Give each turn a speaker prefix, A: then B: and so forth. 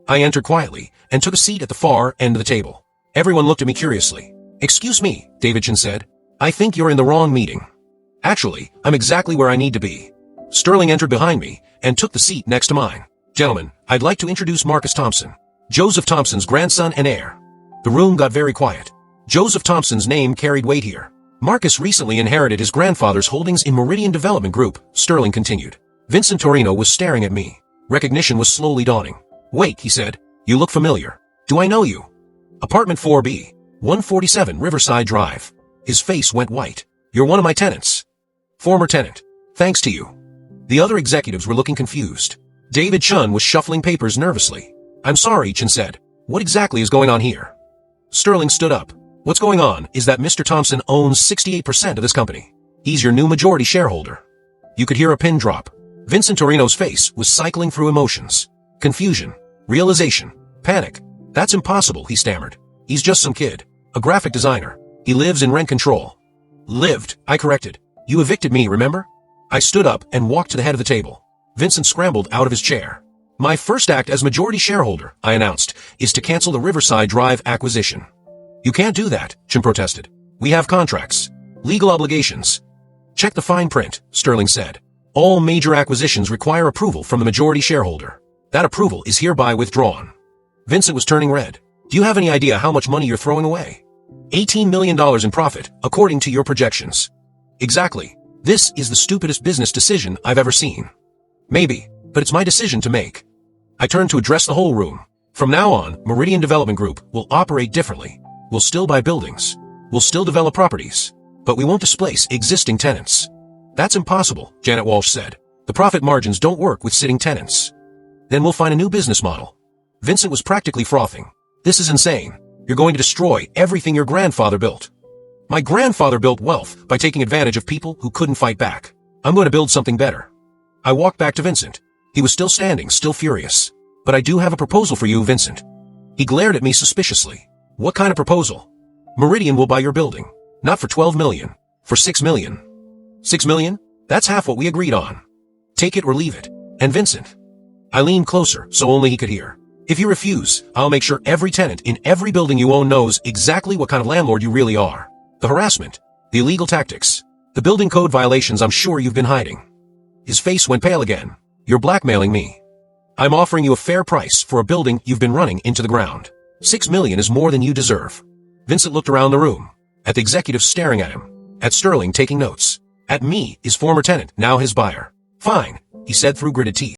A: I entered quietly and took a seat at the far end of the table. Everyone looked at me curiously. "Excuse me," Davidson said. "I think you're in the wrong meeting." "Actually, I'm exactly where I need to be." Sterling entered behind me and took the seat next to mine. "Gentlemen, I'd like to introduce Marcus Thompson, Joseph Thompson's grandson and heir." The room got very quiet. Joseph Thompson's name carried weight here. "Marcus recently inherited his grandfather's holdings in Meridian Development Group," Sterling continued. Vincent Torino was staring at me. Recognition was slowly dawning. "Wait," he said. "You look familiar. Do I know you?" "Apartment 4B, 147 Riverside Drive." His face went white. "You're one of my tenants." "Former tenant. Thanks to you." The other executives were looking confused. David Chun was shuffling papers nervously. "I'm sorry," Chun said. "What exactly is going on here?" Sterling stood up. "What's going on is that Mr. Thompson owns 68% of this company. He's your new majority shareholder." You could hear a pin drop. Vincent Torino's face was cycling through emotions. Confusion, realization, panic. "That's impossible," he stammered. "He's just some kid. A graphic designer. He lives in rent control." "Lived," I corrected. "You evicted me, remember?" I stood up and walked to the head of the table. Vincent scrambled out of his chair. "My first act as majority shareholder," I announced, "is to cancel the Riverside Drive acquisition." "You can't do that," Chim protested. "We have contracts. Legal obligations." "Check the fine print," Sterling said. "All major acquisitions require approval from the majority shareholder. That approval is hereby withdrawn." Vincent was turning red. "Do you have any idea how much money you're throwing away?" $18 million in profit, according to your projections. "Exactly. This is the stupidest business decision I've ever seen." "Maybe, but it's my decision to make." I turned to address the whole room. "From now on, Meridian Development Group will operate differently. We'll still buy buildings. We'll still develop properties. But we won't displace existing tenants." "That's impossible," Janet Walsh said. "The profit margins don't work with sitting tenants." "Then we'll find a new business model." Vincent was practically frothing. "This is insane. You're going to destroy everything your grandfather built." "My grandfather built wealth by taking advantage of people who couldn't fight back. I'm going to build something better." I walked back to Vincent. He was still standing, still furious. "But I do have a proposal for you, Vincent." He glared at me suspiciously. "What kind of proposal?" "Meridian will buy your building. Not for $12 million. For $6 million. $6 million? That's half what we agreed on. Take it or leave it." "And Vincent." I leaned closer so only he could hear. "If you refuse, I'll make sure every tenant in every building you own knows exactly what kind of landlord you really are. The harassment, the illegal tactics, the building code violations I'm sure you've been hiding." His face went pale again. "You're blackmailing me." "I'm offering you a fair price for a building you've been running into the ground. $6 million is more than you deserve." Vincent looked around the room. At the executives staring at him. At Sterling taking notes. At me, his former tenant, now his buyer. "Fine," he said through gritted teeth.